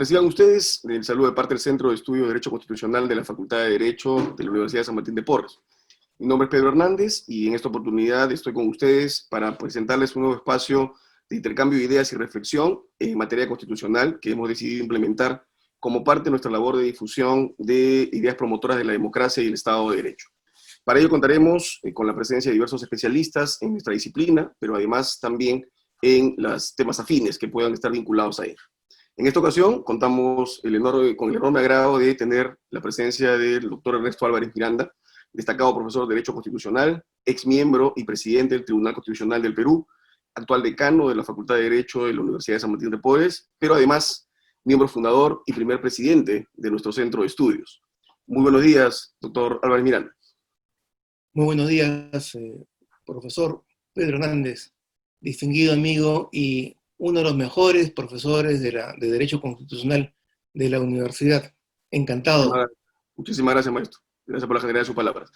Reciban ustedes el saludo de parte del Centro de Estudio de Derecho Constitucional de la Facultad de Derecho de la Universidad de San Martín de Porres. Mi nombre es Pedro Hernández y en esta oportunidad estoy con ustedes para presentarles un nuevo espacio de intercambio de ideas y reflexión en materia constitucional que hemos decidido implementar como parte de nuestra labor de difusión de ideas promotoras de la democracia y el Estado de Derecho. Para ello contaremos con la presencia de diversos especialistas en nuestra disciplina, pero además también en los temas afines que puedan estar vinculados a él. En esta ocasión contamos con el enorme agrado de tener la presencia del doctor Ernesto Álvarez Miranda, destacado profesor de Derecho Constitucional, ex miembro y presidente del Tribunal Constitucional del Perú, actual decano de la Facultad de Derecho de la Universidad de San Martín de Porres, pero además miembro fundador y primer presidente de nuestro centro de estudios. Muy buenos días, doctor Álvarez Miranda. Muy buenos días, profesor Pedro Hernández, distinguido amigo y uno de los mejores profesores de Derecho Constitucional de la universidad. Encantado. Muchísimas gracias, maestro. Gracias por la generalidad de sus palabras.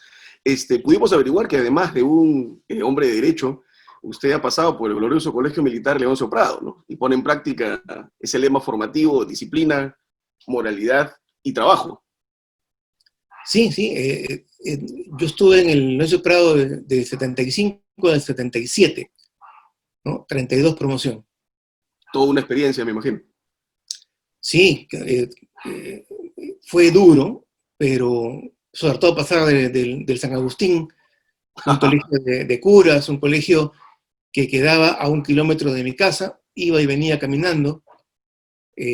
Pudimos averiguar que además de un hombre de derecho, usted ha pasado por el glorioso Colegio Militar Leoncio Prado, ¿no? Y pone en práctica ese lema formativo: disciplina, moralidad y trabajo. Sí, yo estuve en el Leoncio Prado del 75 al 77, ¿no? 32 promoción. Toda una experiencia, me imagino. Sí, fue duro, pero sobre todo pasar del San Agustín, un colegio de curas, un colegio que quedaba a 1 kilómetro de mi casa, iba y venía caminando,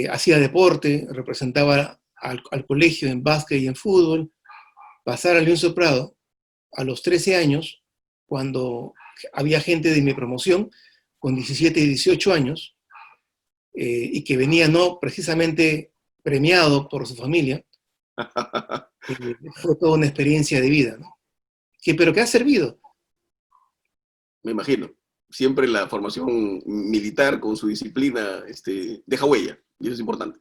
hacía deporte, representaba al colegio en básquet y en fútbol. Pasar al Leoncio Prado a los 13 años, cuando había gente de mi promoción con 17 y 18 años, y que venía no precisamente premiado por su familia, fue toda una experiencia de vida, ¿no? Pero que ha servido. Me imagino. Siempre la formación militar con su disciplina deja huella, y eso es importante.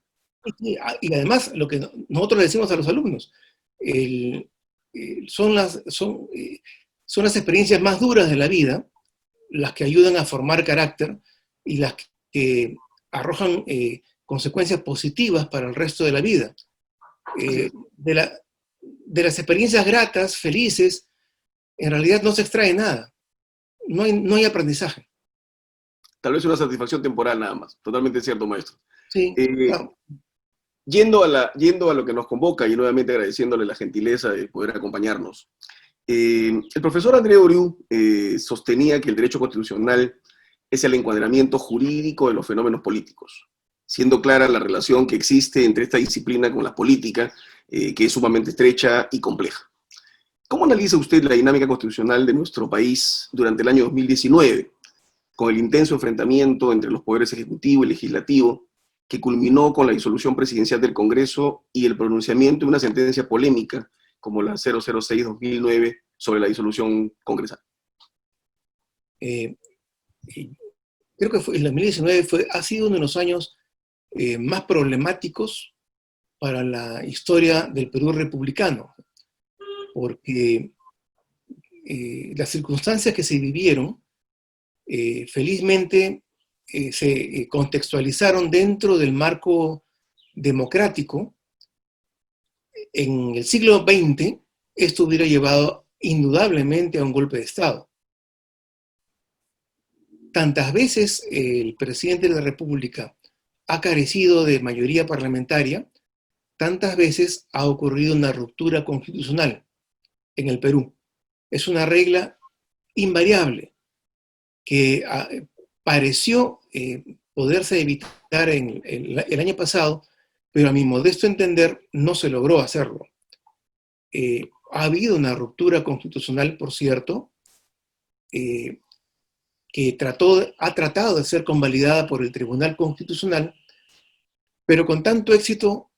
Y además, lo que nosotros le decimos a los alumnos, son las experiencias más duras de la vida las que ayudan a formar carácter y las que arrojan consecuencias positivas para el resto de la vida. De las experiencias gratas, felices, en realidad no se extrae nada. No hay aprendizaje. Tal vez una satisfacción temporal nada más. Totalmente cierto, maestro. Sí, claro. Yendo a lo que nos convoca y nuevamente agradeciéndole la gentileza de poder acompañarnos. El profesor André Oriú sostenía que el derecho constitucional es el encuadramiento jurídico de los fenómenos políticos, siendo clara la relación que existe entre esta disciplina con la política, que es sumamente estrecha y compleja. ¿Cómo analiza usted la dinámica constitucional de nuestro país durante el año 2019, con el intenso enfrentamiento entre los poderes ejecutivo y legislativo, que culminó con la disolución presidencial del Congreso y el pronunciamiento de una sentencia polémica como la 006-2009 sobre la disolución congresal? Creo que el 2019 ha sido uno de los años más problemáticos para la historia del Perú republicano, porque las circunstancias que se vivieron, felizmente, se contextualizaron dentro del marco democrático. En el siglo XX, esto hubiera llevado indudablemente a un golpe de Estado. Tantas veces el presidente de la República ha carecido de mayoría parlamentaria, tantas veces ha ocurrido una ruptura constitucional en el Perú. Es una regla invariable que pareció poderse evitar el año pasado, pero a mi modesto entender no se logró hacerlo. Ha habido una ruptura constitucional, por cierto, que ha tratado de ser convalidada por el Tribunal Constitucional, pero con tanto éxito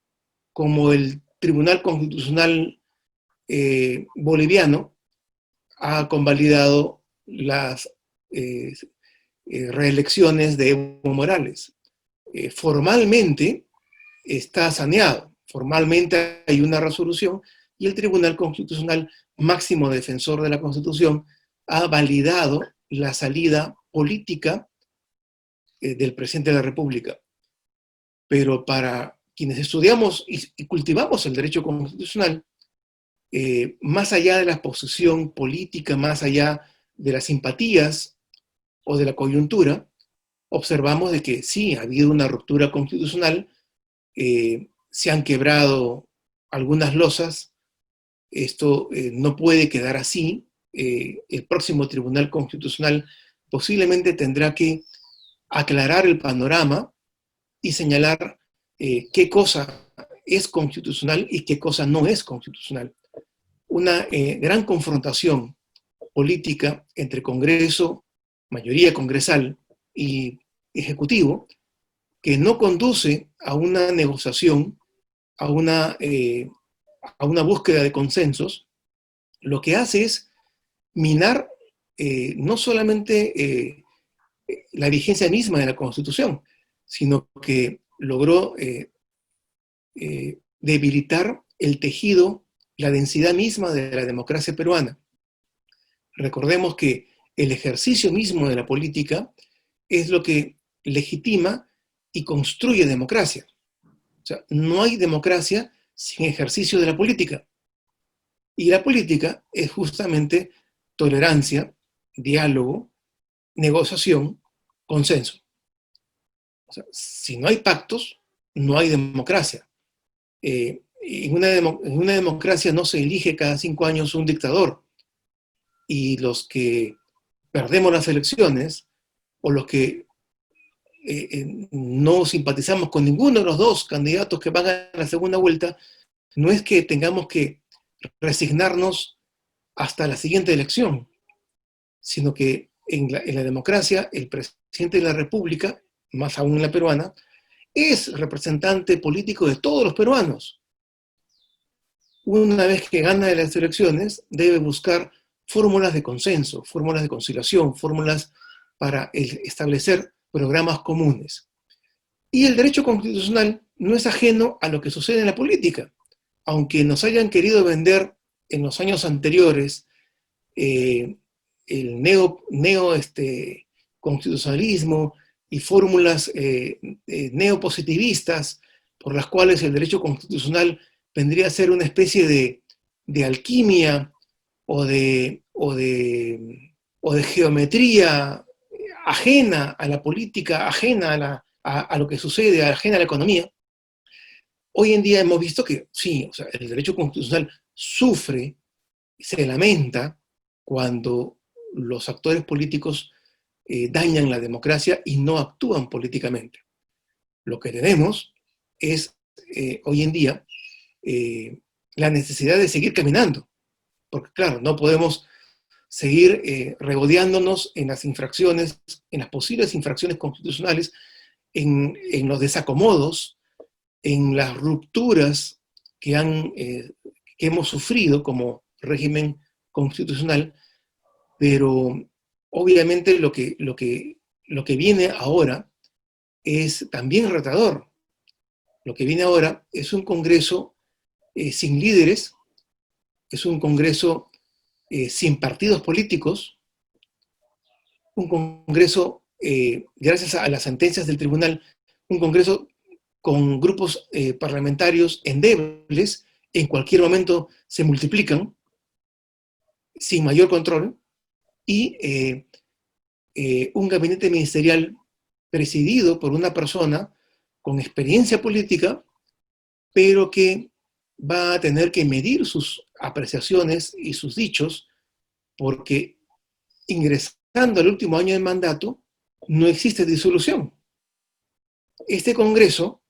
como el Tribunal Constitucional boliviano ha convalidado las reelecciones de Evo Morales. Formalmente está saneado, formalmente hay una resolución y el Tribunal Constitucional, máximo defensor de la Constitución, ha validado la salida política del presidente de la República. Pero para quienes estudiamos y cultivamos el derecho constitucional, más allá de la posición política, más allá de las simpatías o de la coyuntura, observamos de que sí, ha habido una ruptura constitucional, se han quebrado algunas losas, esto no puede quedar así, el próximo Tribunal Constitucional posiblemente tendrá que aclarar el panorama y señalar qué cosa es constitucional y qué cosa no es constitucional. Una gran confrontación política entre Congreso, mayoría congresal y Ejecutivo, que no conduce a una negociación, a una búsqueda de consensos, lo que hace es minar no solamente la vigencia misma de la Constitución, sino que logró debilitar el tejido, la densidad misma de la democracia peruana. Recordemos que el ejercicio mismo de la política es lo que legitima y construye democracia. O sea, no hay democracia sin ejercicio de la política. Y la política es justamente tolerancia, diálogo, negociación, consenso. O sea, si no hay pactos, no hay democracia. En una democracia no se elige cada 5 años un dictador. Y los que perdemos las elecciones, o los que no simpatizamos con ninguno de los dos candidatos que van a la segunda vuelta, no es que tengamos que resignarnos hasta la siguiente elección, sino que en la democracia el presidente de la República, más aún en la peruana, es representante político de todos los peruanos. Una vez que gana las elecciones, debe buscar fórmulas de consenso, fórmulas de conciliación, fórmulas para establecer programas comunes. Y el derecho constitucional no es ajeno a lo que sucede en la política. Aunque nos hayan querido vender en los años anteriores el constitucionalismo y fórmulas neopositivistas por las cuales el derecho constitucional vendría a ser una especie de alquimia o de geometría ajena a la política, ajena a lo que sucede, ajena a la economía. Hoy en día hemos visto que sí, o sea, el derecho constitucional sufre, se lamenta cuando los actores políticos dañan la democracia y no actúan políticamente. Lo que tenemos es hoy en día la necesidad de seguir caminando, porque claro, no podemos seguir regodeándonos en las infracciones, en las posibles infracciones constitucionales, en los desacomodos, en las rupturas que hemos sufrido como régimen constitucional, pero obviamente lo que viene ahora es también retador. Lo que viene ahora es un Congreso sin líderes, es un Congreso sin partidos políticos, un Congreso, gracias a las sentencias del tribunal, un Congreso con grupos parlamentarios endebles, en cualquier momento se multiplican, sin mayor control, y un gabinete ministerial presidido por una persona con experiencia política, pero que va a tener que medir sus apreciaciones y sus dichos, porque ingresando al último año del mandato, no existe disolución. Este Congreso,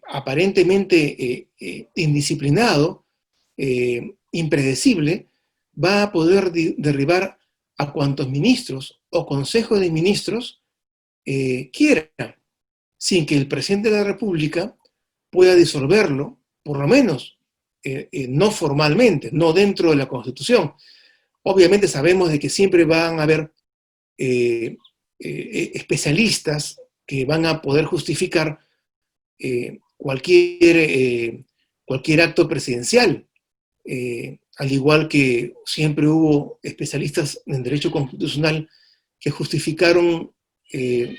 aparentemente indisciplinado, impredecible, va a poder derribar a cuantos ministros o consejos de ministros quiera, sin que el presidente de la República pueda disolverlo, por lo menos no formalmente, no dentro de la Constitución. Obviamente sabemos de que siempre van a haber especialistas que van a poder justificar cualquier acto presidencial, al igual que siempre hubo especialistas en derecho constitucional que justificaron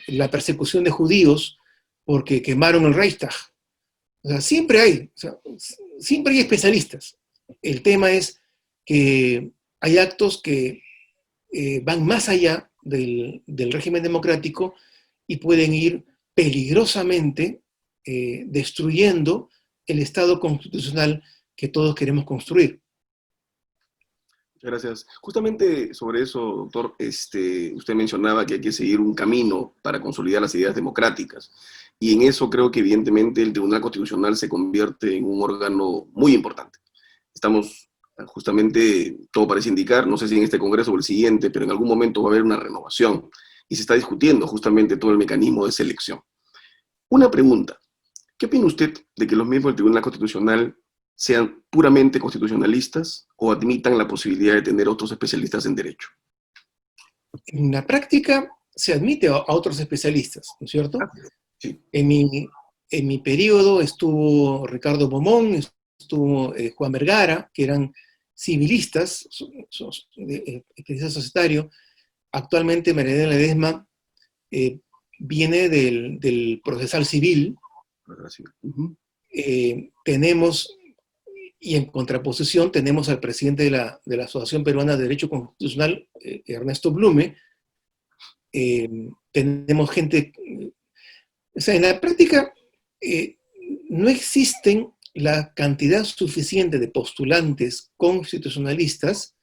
la persecución de judíos porque quemaron el Reichstag. O sea, siempre hay especialistas. El tema es que hay actos que van más allá del régimen democrático y pueden ir peligrosamente destruyendo el Estado constitucional que todos queremos construir. Muchas gracias. Justamente sobre eso, doctor, usted mencionaba que hay que seguir un camino para consolidar las ideas democráticas. Y en eso creo que evidentemente el Tribunal Constitucional se convierte en un órgano muy importante. Estamos justamente, todo parece indicar, no sé si en este Congreso o el siguiente, pero en algún momento va a haber una renovación y se está discutiendo justamente todo el mecanismo de selección. Una pregunta, ¿qué opina usted de que los miembros del Tribunal Constitucional sean puramente constitucionalistas o admitan la posibilidad de tener otros especialistas en derecho? En la práctica se admite a otros especialistas, ¿no es cierto? Sí. En mi periodo estuvo Ricardo Bomón, estuvo Juan Vergara, que eran civilistas, especialistas societarios. Actualmente María Ledesma viene del procesal civil. Uh-huh. Tenemos, y en contraposición, tenemos al presidente de la Asociación Peruana de Derecho Constitucional, Ernesto Blume. Tenemos gente... O sea, en la práctica no existen la cantidad suficiente de postulantes constitucionalistas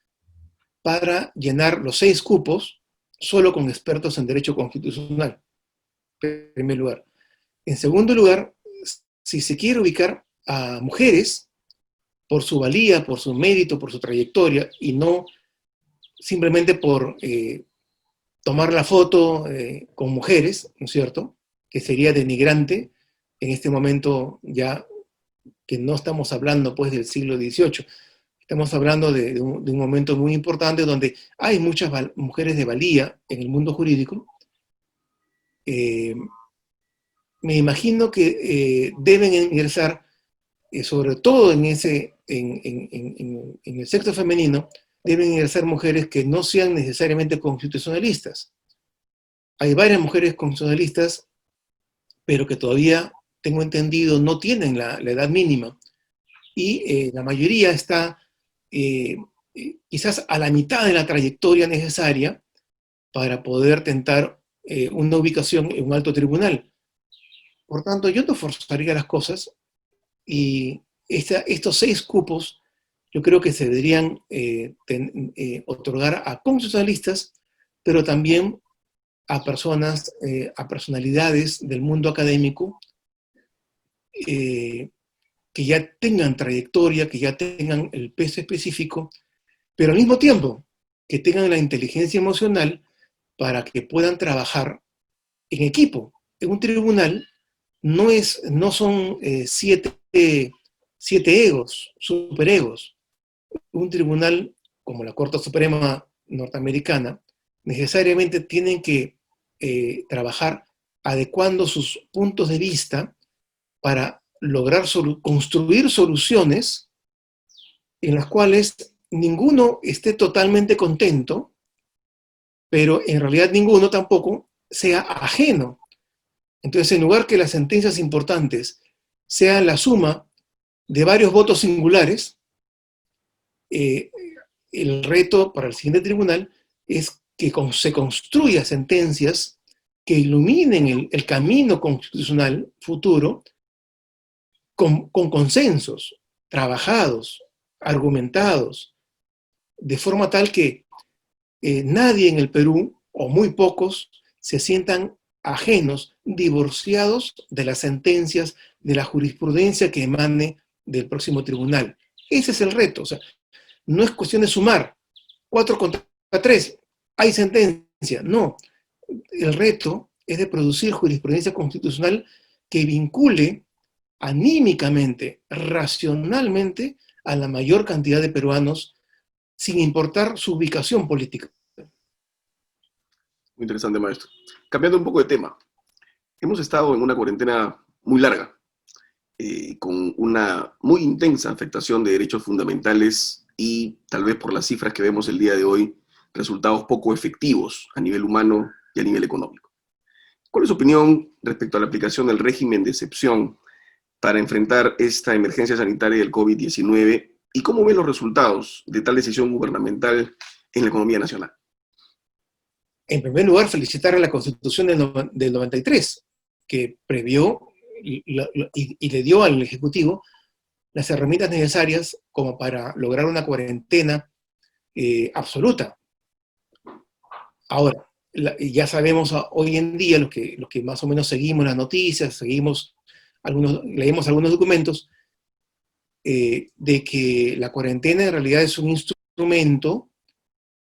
para llenar los 6 cupos solo con expertos en derecho constitucional, en primer lugar. En segundo lugar, si se quiere ubicar a mujeres por su valía, por su mérito, por su trayectoria, y no simplemente por tomar la foto con mujeres, ¿no es cierto?, que sería denigrante en este momento ya que no estamos hablando pues del siglo XVIII. Estamos hablando de un momento muy importante donde hay muchas mujeres de valía en el mundo jurídico. Me imagino que deben ingresar, sobre todo en el sexo femenino, deben ingresar mujeres que no sean necesariamente constitucionalistas. Hay varias mujeres constitucionalistas, pero que todavía, tengo entendido, no tienen la edad mínima. Y la mayoría está quizás a la mitad de la trayectoria necesaria para poder tentar una ubicación en un alto tribunal. Por tanto, yo no forzaría las cosas y estos 6 cupos yo creo que se deberían otorgar a constitucionalistas, pero también a personas, a personalidades del mundo académico que ya tengan trayectoria, que ya tengan el peso específico, pero al mismo tiempo que tengan la inteligencia emocional para que puedan trabajar en equipo. En un tribunal no son 7 egos, superegos. Un tribunal como la Corte Suprema norteamericana necesariamente tienen que trabajar adecuando sus puntos de vista para lograr construir soluciones en las cuales ninguno esté totalmente contento, pero en realidad ninguno tampoco sea ajeno. Entonces, en lugar que las sentencias importantes sean la suma de varios votos singulares, el reto para el siguiente tribunal es que se construya sentencias que iluminen el camino constitucional futuro con consensos, trabajados, argumentados, de forma tal que nadie en el Perú, o muy pocos, se sientan ajenos, divorciados de las sentencias, de la jurisprudencia que emane del próximo tribunal. Ese es el reto. O sea, no es cuestión de sumar 4 contra 3, hay sentencia. No, el reto es de producir jurisprudencia constitucional que vincule anímicamente, racionalmente, a la mayor cantidad de peruanos, sin importar su ubicación política. Muy interesante, maestro. Cambiando un poco de tema, hemos estado en una cuarentena muy larga, con una muy intensa afectación de derechos fundamentales y, tal vez por las cifras que vemos el día de hoy, resultados poco efectivos a nivel humano y a nivel económico. ¿Cuál es su opinión respecto a la aplicación del régimen de excepción para enfrentar esta emergencia sanitaria del COVID-19 y cómo ven los resultados de tal decisión gubernamental en la economía nacional. En primer lugar, felicitar a la Constitución del 93, que previó y le dio al Ejecutivo las herramientas necesarias como para lograr una cuarentena absoluta. Ahora, ya sabemos hoy en día, los que más o menos seguimos las noticias, leemos algunos documentos, de que la cuarentena en realidad es un instrumento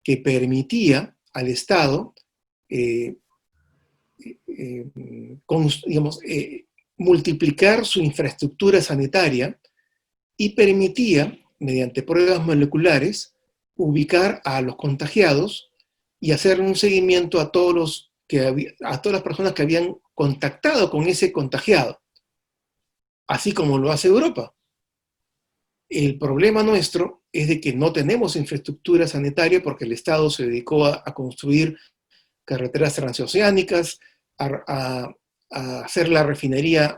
que permitía al Estado multiplicar su infraestructura sanitaria y permitía, mediante pruebas moleculares, ubicar a los contagiados y hacer un seguimiento a todas las personas que habían contactado con ese contagiado, así como lo hace Europa. El problema nuestro es de que no tenemos infraestructura sanitaria porque el Estado se dedicó a construir carreteras transoceánicas, a hacer la refinería,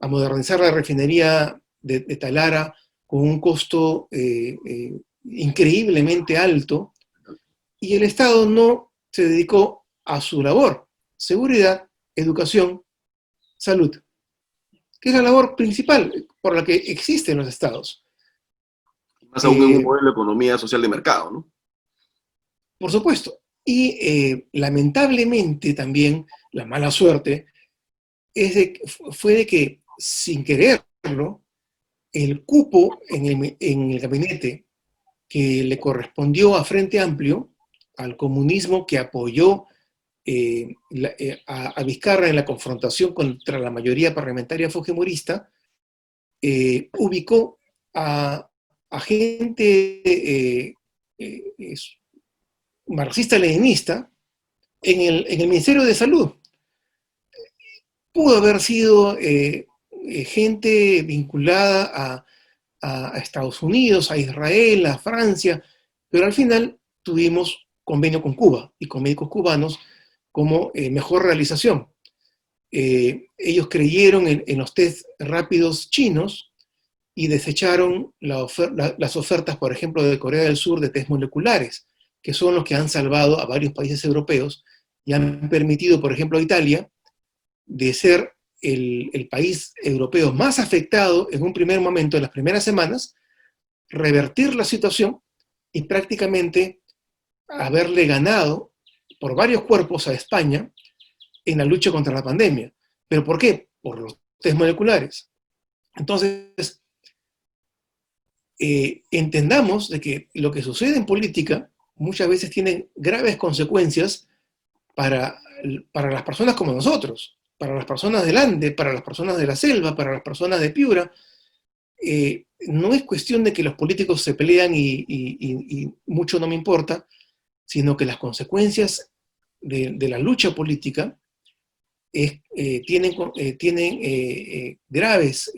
a modernizar la refinería de Talara con un costo increíblemente alto, y el Estado no se dedicó a su labor: seguridad, educación, salud, que es la labor principal por la que existen los estados. Más aún en un modelo de economía social de mercado, ¿no? Por supuesto. Y lamentablemente también la mala suerte fue de que, sin quererlo, el cupo en el gabinete que le correspondió a Frente Amplio, al comunismo que apoyó a Vizcarra en la confrontación contra la mayoría parlamentaria fujimorista, ubicó a gente marxista-leninista en el Ministerio de Salud. Pudo haber sido gente vinculada a Estados Unidos, a Israel, a Francia, pero al final tuvimos convenio con Cuba y con médicos cubanos como mejor realización. Ellos creyeron en los test rápidos chinos y desecharon las ofertas, por ejemplo, de Corea del Sur de test moleculares, que son los que han salvado a varios países europeos y han permitido, por ejemplo, a Italia, de ser el país europeo más afectado en un primer momento, en las primeras semanas, revertir la situación y prácticamente haberle ganado por varios cuerpos a España en la lucha contra la pandemia. ¿Pero por qué? Por los test moleculares. Entonces, entendamos de que lo que sucede en política muchas veces tiene graves consecuencias para las personas como nosotros, para las personas del Ande, para las personas de la selva, para las personas de Piura. No es cuestión de que los políticos se pelean y mucho no me importa, sino que las consecuencias de la lucha política tienen graves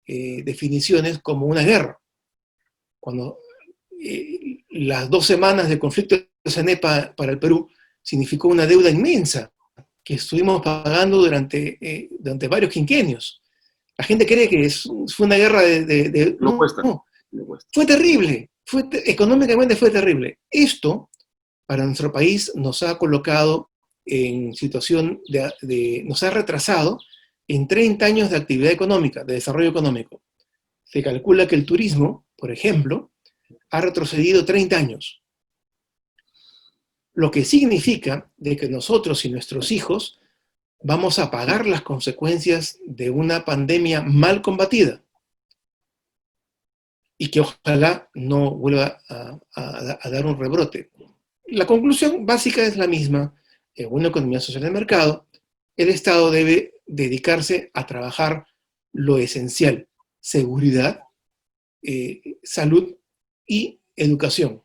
definiciones como una guerra. Cuando las 2 semanas de conflicto de Cenepa para el Perú significó una deuda inmensa que estuvimos pagando durante varios quinquenios. La gente cree que fue una guerra No cuesta. No. Fue terrible. Económicamente fue terrible. Esto, para nuestro país, nos ha colocado en situación nos ha retrasado en 30 años de actividad económica, de desarrollo económico. Se calcula que el turismo, por ejemplo, ha retrocedido 30 años. Lo que significa de que nosotros y nuestros hijos vamos a pagar las consecuencias de una pandemia mal combatida y que ojalá no vuelva a dar un rebrote. La conclusión básica es la misma. En una economía social de mercado, el Estado debe dedicarse a trabajar lo esencial: seguridad, salud y educación.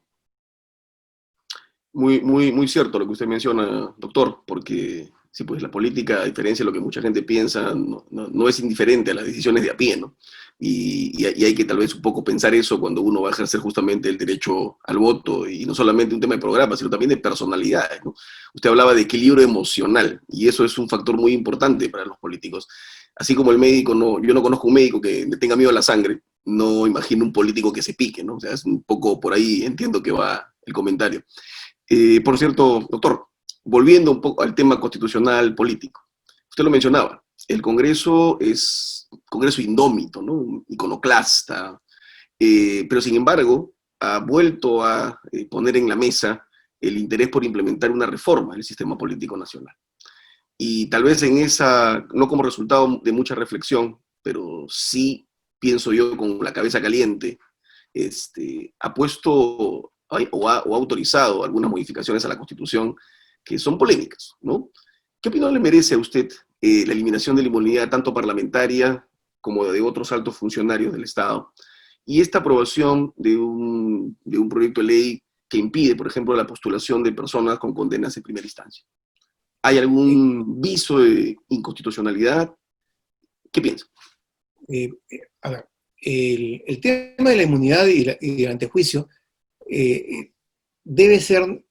Muy cierto lo que usted menciona, doctor, porque sí, pues la política, a diferencia de lo que mucha gente piensa, no es indiferente a las decisiones de a pie, ¿no? Y hay que tal vez un poco pensar eso cuando uno va a ejercer justamente el derecho al voto, y no solamente un tema de programa, sino también de personalidades, ¿no? Usted hablaba de equilibrio emocional, y eso es un factor muy importante para los políticos. Así como el médico, no, yo no conozco un médico que le tenga miedo a la sangre, no imagino un político que se pique, ¿no? O sea, es un poco por ahí, entiendo que va el comentario. Por cierto, doctor, volviendo un poco al tema constitucional político, usted lo mencionaba, el Congreso es un Congreso indómito, ¿no? Un iconoclasta, pero sin embargo ha vuelto a poner en la mesa el interés por implementar una reforma del sistema político nacional. Y tal vez en esa, no como resultado de mucha reflexión, pero sí pienso yo con la cabeza caliente, ha puesto o ha autorizado algunas modificaciones a la Constitución que son polémicas, ¿no? ¿Qué opinión le merece a usted la eliminación de la inmunidad tanto parlamentaria como de otros altos funcionarios del Estado? Y esta aprobación de un proyecto de ley que impide, por ejemplo, la postulación de personas con condenas en primera instancia. ¿Hay algún viso de inconstitucionalidad? ¿Qué piensa? A ver, el tema de la inmunidad y el antejuicio debe ser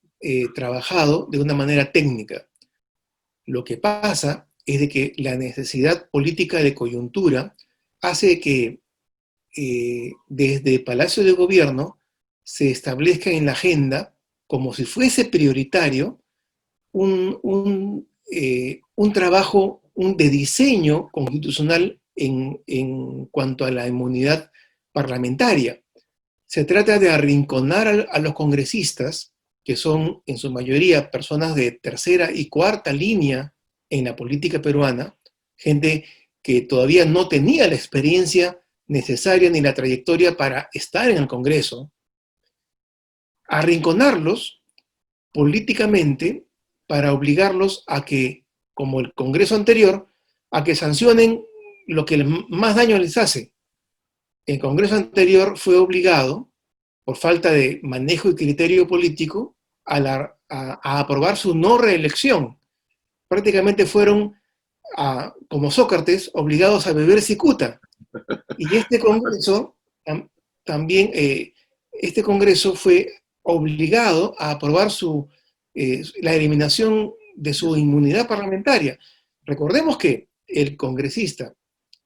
trabajado de una manera técnica. Lo que pasa es de que la necesidad política de coyuntura hace que desde Palacio de Gobierno se establezca en la agenda, como si fuese prioritario, un trabajo de diseño constitucional en cuanto a la inmunidad parlamentaria. Se trata de arrinconar a los congresistas, que son en su mayoría personas de tercera y cuarta línea en la política peruana, gente que todavía no tenía la experiencia necesaria ni la trayectoria para estar en el Congreso, arrinconarlos políticamente para obligarlos a que, como el Congreso anterior, a que sancionen lo que más daño les hace. El Congreso anterior fue obligado, por falta de manejo y criterio político, a aprobar su no reelección. Prácticamente fueron, como Sócrates, obligados a beber cicuta. Y este Congreso también, este Congreso fue obligado a aprobar la eliminación de su inmunidad parlamentaria. Recordemos que el congresista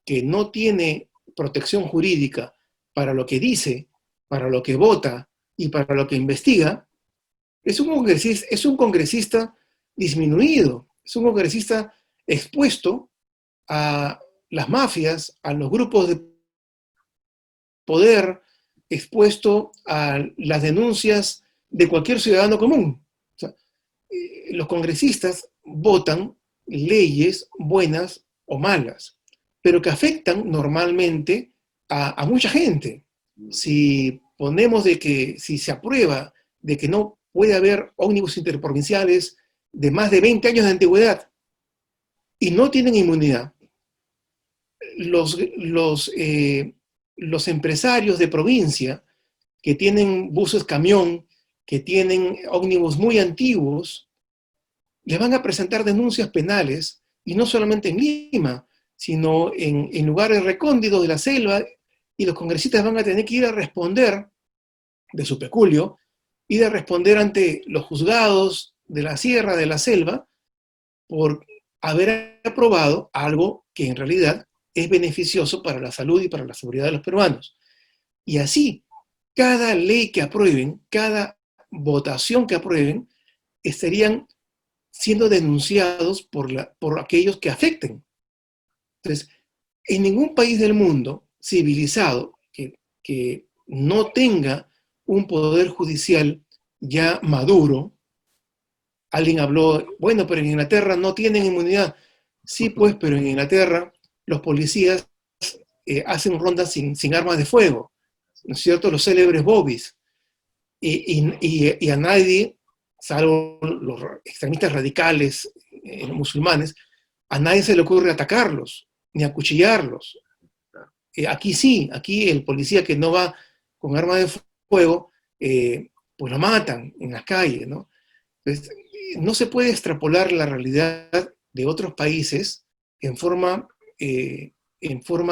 que no tiene protección jurídica para lo que dice, para lo que vota y para lo que investiga, es un congresista disminuido, es un congresista expuesto a las mafias, a los grupos de poder, expuesto a las denuncias de cualquier ciudadano común. O sea, los congresistas votan leyes buenas o malas, pero que afectan normalmente a mucha gente. Si ponemos de que, si se aprueba de que no puede haber ómnibus interprovinciales de más de 20 años de antigüedad y no tienen inmunidad, los empresarios de provincia que tienen buses camión, que tienen ómnibus muy antiguos, les van a presentar denuncias penales, y no solamente en Lima, sino en lugares recónditos de la selva, y los congresistas van a tener que ir a responder de su peculio, ir a responder ante los juzgados de la sierra, de la selva, por haber aprobado algo que en realidad es beneficioso para la salud y para la seguridad de los peruanos. Y así, cada ley que aprueben, cada votación que aprueben, estarían siendo denunciados por aquellos que afecten. Entonces, en ningún país del mundo civilizado que no tenga un poder judicial ya maduro, alguien habló, bueno, pero en Inglaterra no tienen inmunidad. Sí, pues, pero en Inglaterra los policías hacen rondas sin armas de fuego, ¿no es cierto? Los célebres bobbies. Y a nadie, salvo los extremistas radicales musulmanes, a nadie se le ocurre atacarlos, ni acuchillarlos. Aquí sí, aquí el policía que no va con arma de fuego, pues lo matan en las calles, ¿no? Entonces, no se puede extrapolar la realidad de otros países en forma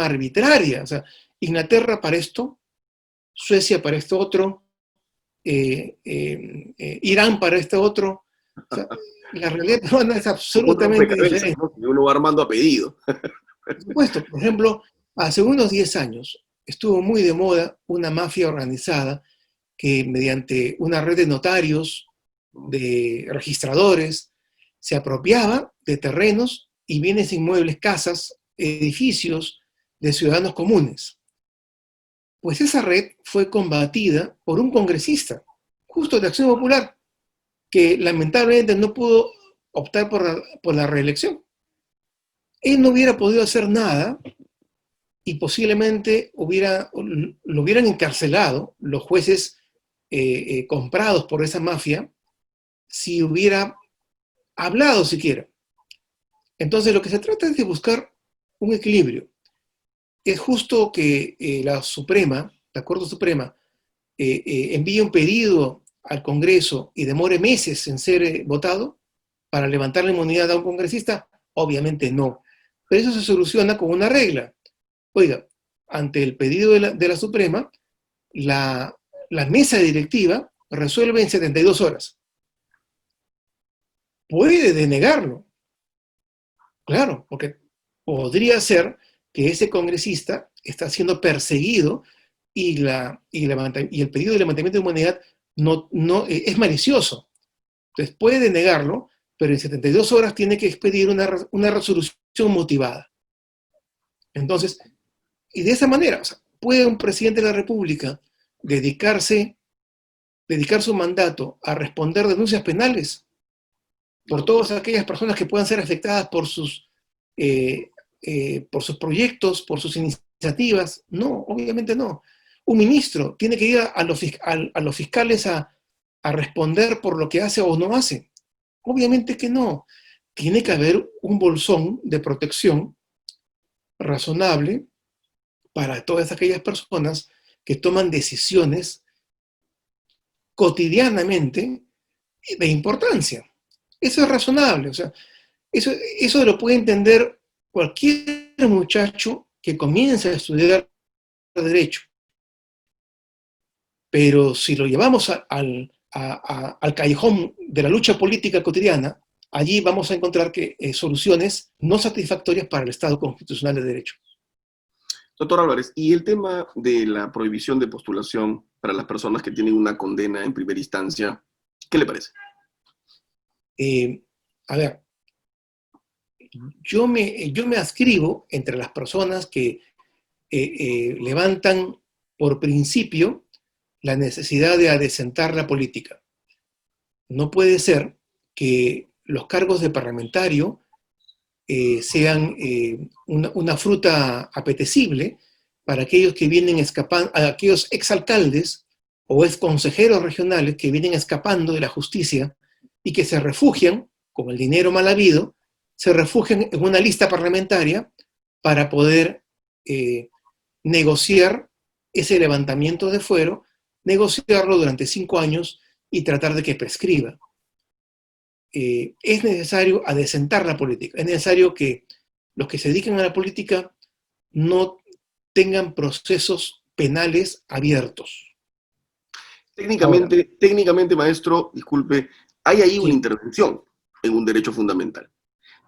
arbitraria. O sea, Inglaterra para esto, Suecia para esto otro, Irán para este otro. O sea, la realidad peruana es absolutamente diferente. ¿No? Uno va armando a pedido. Por supuesto, por ejemplo, hace unos 10 años estuvo muy de moda una mafia organizada que mediante una red de notarios, de registradores, se apropiaba de terrenos y bienes inmuebles, casas, edificios de ciudadanos comunes. Pues esa red fue combatida por un congresista, justo de Acción Popular, que lamentablemente no pudo optar por la reelección. Él no hubiera podido hacer nada y posiblemente lo hubieran encarcelado los jueces comprados por esa mafia si hubiera hablado siquiera. Entonces lo que se trata es de buscar un equilibrio. Es justo que la Corte Suprema, envíe un pedido al Congreso y demore meses en ser votado para levantar la inmunidad a un congresista. Obviamente no. Pero eso se soluciona con una regla. Oiga, ante el pedido de la Suprema, la mesa directiva resuelve en 72 horas. Puede denegarlo, claro, porque podría ser que ese congresista está siendo perseguido y el pedido de levantamiento de inmunidad es malicioso. Entonces puede denegarlo, pero en 72 horas tiene que expedir una resolución motivada. Entonces, y de esa manera, o sea, puede un presidente de la República dedicar su mandato a responder denuncias penales por todas aquellas personas que puedan ser afectadas por sus proyectos, por sus iniciativas. No, obviamente no. Un ministro tiene que ir a los fiscales a responder por lo que hace o no hace. Obviamente que no. Tiene que haber un bolsón de protección razonable para todas aquellas personas que toman decisiones cotidianamente de importancia. Eso es razonable. O sea, eso lo puede entender cualquier muchacho que comience a estudiar derecho. Pero si lo llevamos al callejón de la lucha política cotidiana, allí vamos a encontrar soluciones no satisfactorias para el Estado constitucional de derecho. Doctor Álvarez, y el tema de la prohibición de postulación para las personas que tienen una condena en primera instancia, ¿qué le parece? A ver, yo me adscribo entre las personas que levantan por principio la necesidad de adecentar la política. No puede ser que los cargos de parlamentario sean una fruta apetecible para aquellos que vienen escapando, aquellos exalcaldes o exconsejeros regionales que vienen escapando de la justicia y que se refugian, con el dinero mal habido, se refugian en una lista parlamentaria para poder negociar ese levantamiento de fuero, negociarlo durante 5 años y tratar de que prescriba. Es necesario adecentar la política, es necesario que los que se dedican a la política no tengan procesos penales abiertos. Técnicamente, maestro, disculpe, hay ahí una Sí. intervención en un derecho fundamental.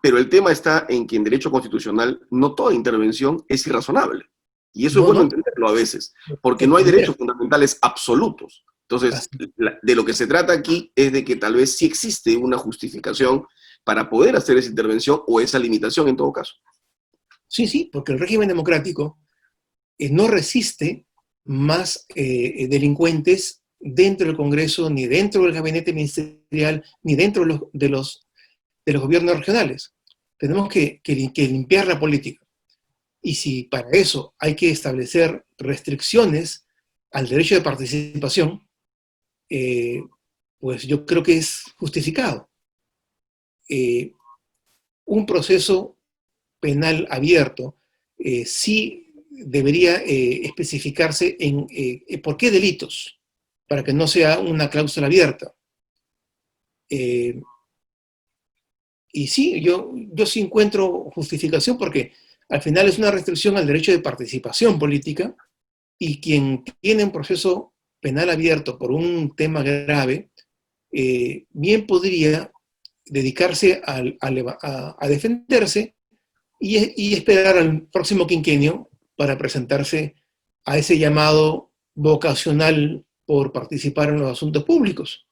Pero el tema está en que en derecho constitucional no toda intervención es irrazonable. Y eso es bueno entenderlo a veces, porque no hay derechos fundamentales absolutos. Entonces, de lo que se trata aquí es de que tal vez sí existe una justificación para poder hacer esa intervención o esa limitación en todo caso. Sí, porque el régimen democrático no resiste más delincuentes dentro del Congreso, ni dentro del gabinete ministerial, ni dentro de los gobiernos regionales. Tenemos que limpiar la política. Y si para eso hay que establecer restricciones al derecho de participación, pues yo creo que es justificado. Un proceso penal abierto sí debería especificarse en por qué delitos, para que no sea una cláusula abierta. Y sí, yo sí encuentro justificación porque al final es una restricción al derecho de participación política y quien tiene un proceso penal abierto por un tema grave, bien podría dedicarse a defenderse y esperar al próximo quinquenio para presentarse a ese llamado vocacional por participar en los asuntos públicos.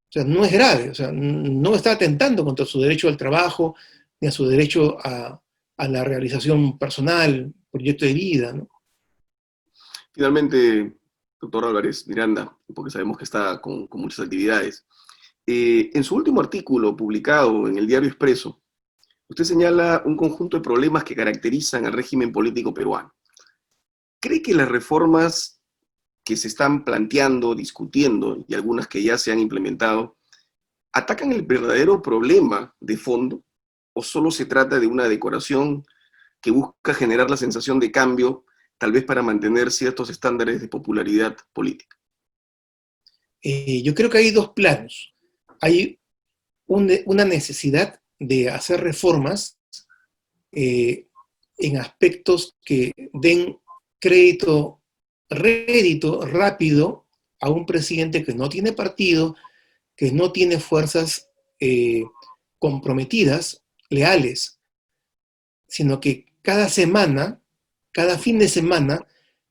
O sea, no es grave, o sea, no está atentando contra su derecho al trabajo, ni a su derecho a la realización personal, proyecto de vida, ¿no? Finalmente, doctor Álvarez Miranda, porque sabemos que está con muchas actividades. En su último artículo publicado en el diario Expreso, usted señala un conjunto de problemas que caracterizan al régimen político peruano. ¿Cree que las reformas que se están planteando, discutiendo y algunas que ya se han implementado, atacan el verdadero problema de fondo o solo se trata de una decoración que busca generar la sensación de cambio, tal vez para mantener ciertos estándares de popularidad política? Yo creo que hay dos planos. Hay una necesidad de hacer reformas en aspectos que den crédito, rédito rápido a un presidente que no tiene partido, que no tiene fuerzas comprometidas, leales, sino que cada semana, cada fin de semana,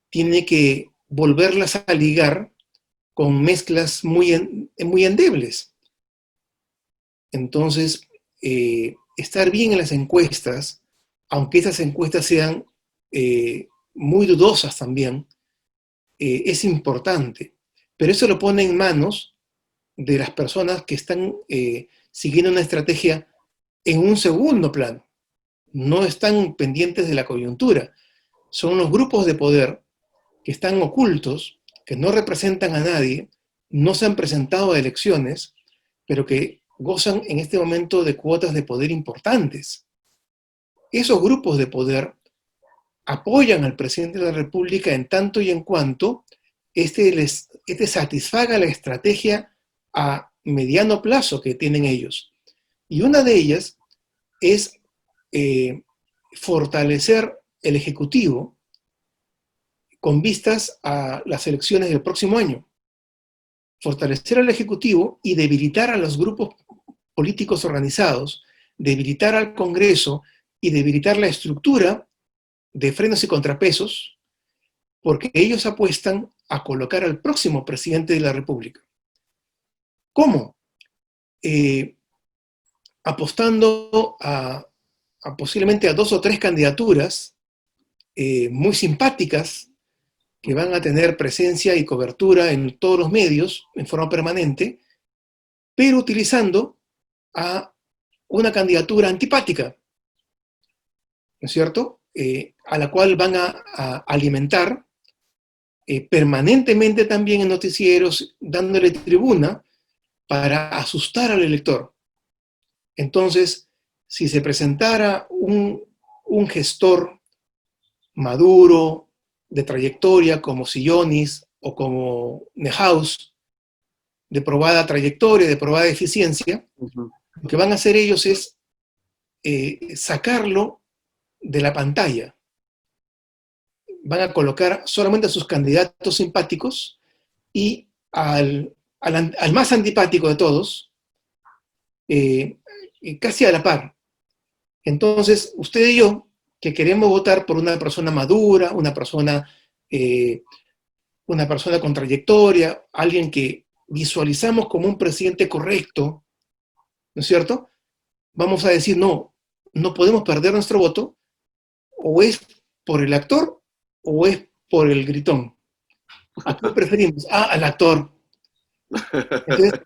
tiene que volverlas a ligar con mezclas muy endebles. Entonces, estar bien en las encuestas, aunque esas encuestas sean muy dudosas también, es importante. Pero eso lo pone en manos de las personas que están siguiendo una estrategia en un segundo plano. No están pendientes de la coyuntura. Son los grupos de poder que están ocultos, que no representan a nadie, no se han presentado a elecciones, pero que gozan en este momento de cuotas de poder importantes. Esos grupos de poder apoyan al presidente de la República en tanto y en cuanto este satisfaga la estrategia a mediano plazo que tienen ellos. Y una de ellas es fortalecer el Ejecutivo con vistas a las elecciones del próximo año. Fortalecer al Ejecutivo y debilitar a los grupos políticos organizados, debilitar al Congreso y debilitar la estructura de frenos y contrapesos, porque ellos apuestan a colocar al próximo presidente de la República. ¿Cómo? Apostando posiblemente a 2 o 3 candidaturas muy simpáticas que van a tener presencia y cobertura en todos los medios en forma permanente, pero utilizando a una candidatura antipática, ¿no es cierto? A la cual van a alimentar permanentemente también en noticieros, dándole tribuna para asustar al elector. Entonces, si se presentara un gestor maduro, de trayectoria, como Sillonis o como Neuhaus, de probada trayectoria, de probada eficiencia, lo que van a hacer ellos es sacarlo de la pantalla. Van a colocar solamente a sus candidatos simpáticos y al más antipático de todos, casi a la par. Entonces, usted y yo, que queremos votar por una persona madura, una persona con trayectoria, alguien que visualizamos como un presidente correcto, ¿no es cierto? Vamos a decir, no, no podemos perder nuestro voto, o es por el actor o es por el gritón. ¿A qué preferimos? Al actor. Entonces,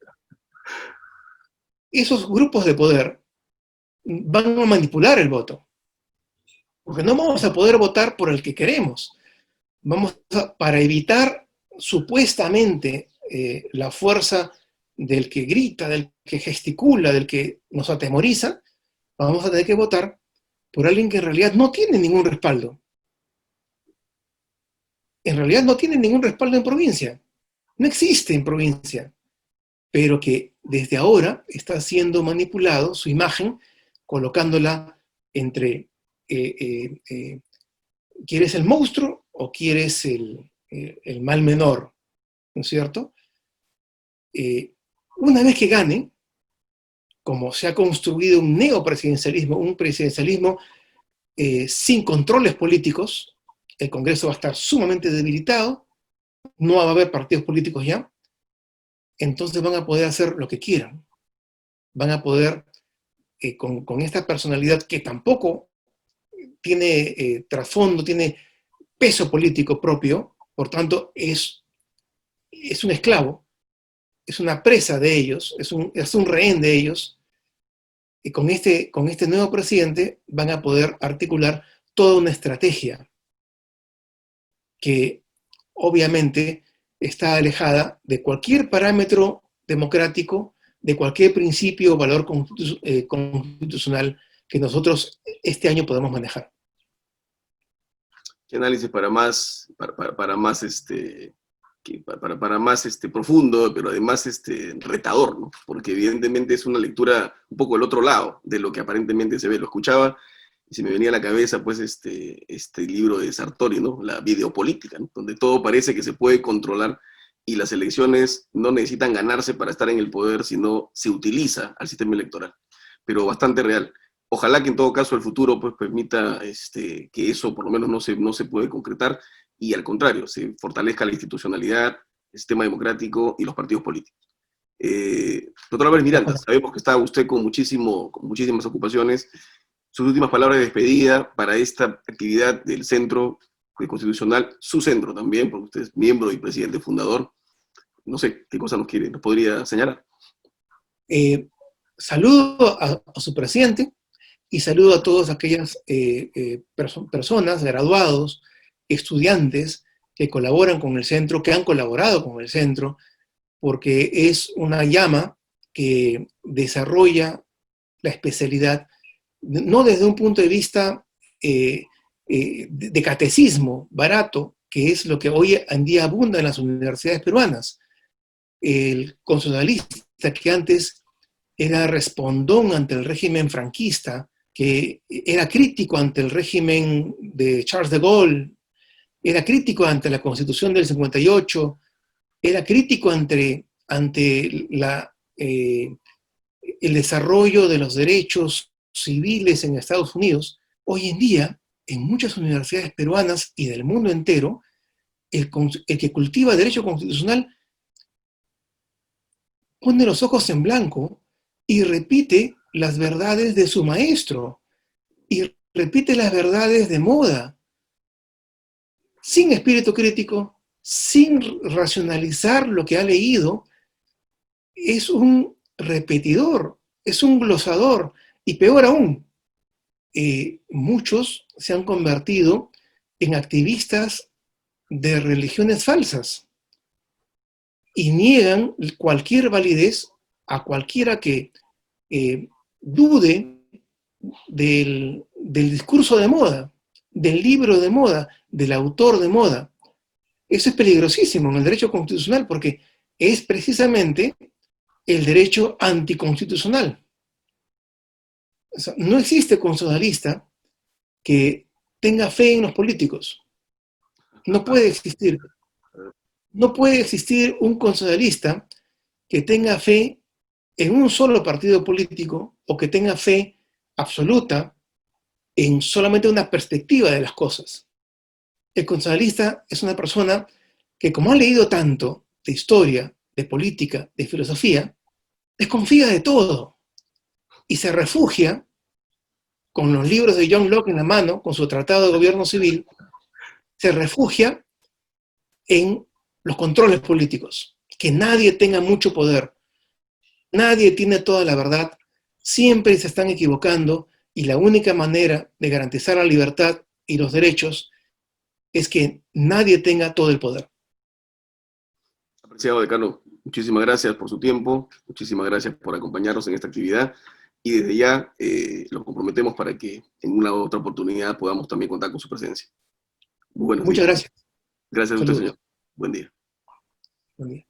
esos grupos de poder van a manipular el voto, porque no vamos a poder votar por el que queremos. Para evitar supuestamente la fuerza del que grita, del que gesticula, del que nos atemoriza, vamos a tener que votar por alguien que en realidad no tiene ningún respaldo. En realidad no tiene ningún respaldo en provincia. No existe en provincia, pero que desde ahora está siendo manipulado su imagen, colocándola entre ¿quieres el monstruo o quieres el mal menor? ¿No es cierto? Una vez que gane, como se ha construido un neopresidencialismo, un presidencialismo sin controles políticos. El Congreso va a estar sumamente debilitado, no va a haber partidos políticos ya, entonces van a poder hacer lo que quieran. Van a poder, con esta personalidad que tampoco tiene trasfondo, tiene peso político propio, por tanto es un esclavo, es una presa de ellos, es un rehén de ellos, y con este nuevo presidente van a poder articular toda una estrategia que obviamente está alejada de cualquier parámetro democrático, de cualquier principio o valor constitucional que nosotros este año podemos manejar. ¿Qué análisis para más, para más profundo, pero además retador, ¿no? Porque evidentemente es una lectura un poco del otro lado de lo que aparentemente se ve. Lo escuchaba y se me venía a la cabeza pues este libro de Sartori, ¿no? La videopolítica, ¿no? Donde todo parece que se puede controlar y las elecciones no necesitan ganarse para estar en el poder, sino se utiliza al sistema electoral. Pero bastante real. Ojalá que en todo caso el futuro pues permita que eso por lo menos no se puede concretar y al contrario, se fortalezca la institucionalidad, el sistema democrático y los partidos políticos. Doctor Álvarez Miranda, sabemos que está usted con muchísimas ocupaciones. Sus últimas palabras de despedida para esta actividad del Centro Constitucional, su centro también, porque usted es miembro y presidente fundador. No sé qué cosa nos podría señalar. Saludo a su presidente y saludo a todas aquellas personas, graduados, estudiantes que colaboran con el centro, que han colaborado con el centro, porque es una llama que desarrolla la especialidad, no desde un punto de vista de catecismo barato, que es lo que hoy en día abunda en las universidades peruanas. El constitucionalista que antes era respondón ante el régimen franquista, que era crítico ante el régimen de Charles de Gaulle, era crítico ante la Constitución del 58, era crítico ante el desarrollo de los derechos civiles en Estados Unidos. Hoy en día, en muchas universidades peruanas y del mundo entero, el que cultiva derecho constitucional pone los ojos en blanco y repite las verdades de su maestro, y repite las verdades de moda, sin espíritu crítico, sin racionalizar lo que ha leído. Es un repetidor, es un glosador, y peor aún, muchos se han convertido en activistas de religiones falsas y niegan cualquier validez a cualquiera que dude del discurso de moda, del libro de moda, del autor de moda. Eso es peligrosísimo en el derecho constitucional porque es precisamente el derecho anticonstitucional. O sea, no existe constitucionalista que tenga fe en los políticos. No puede existir. No puede existir un constitucionalista que tenga fe en un solo partido político o que tenga fe absoluta en solamente una perspectiva de las cosas. El constitucionalista es una persona que, como ha leído tanto de historia, de política, de filosofía, desconfía de todo y se refugia con los libros de John Locke en la mano, con su tratado de gobierno civil, se refugia en los controles políticos, que nadie tenga mucho poder, nadie tiene toda la verdad, siempre se están equivocando y la única manera de garantizar la libertad y los derechos es que nadie tenga todo el poder. Apreciado decano, muchísimas gracias por su tiempo, muchísimas gracias por acompañarnos en esta actividad y desde ya los comprometemos para que en una u otra oportunidad podamos también contar con su presencia. Muy buenos días. Muchas gracias. Gracias a usted, señor. Buen día. Buen día.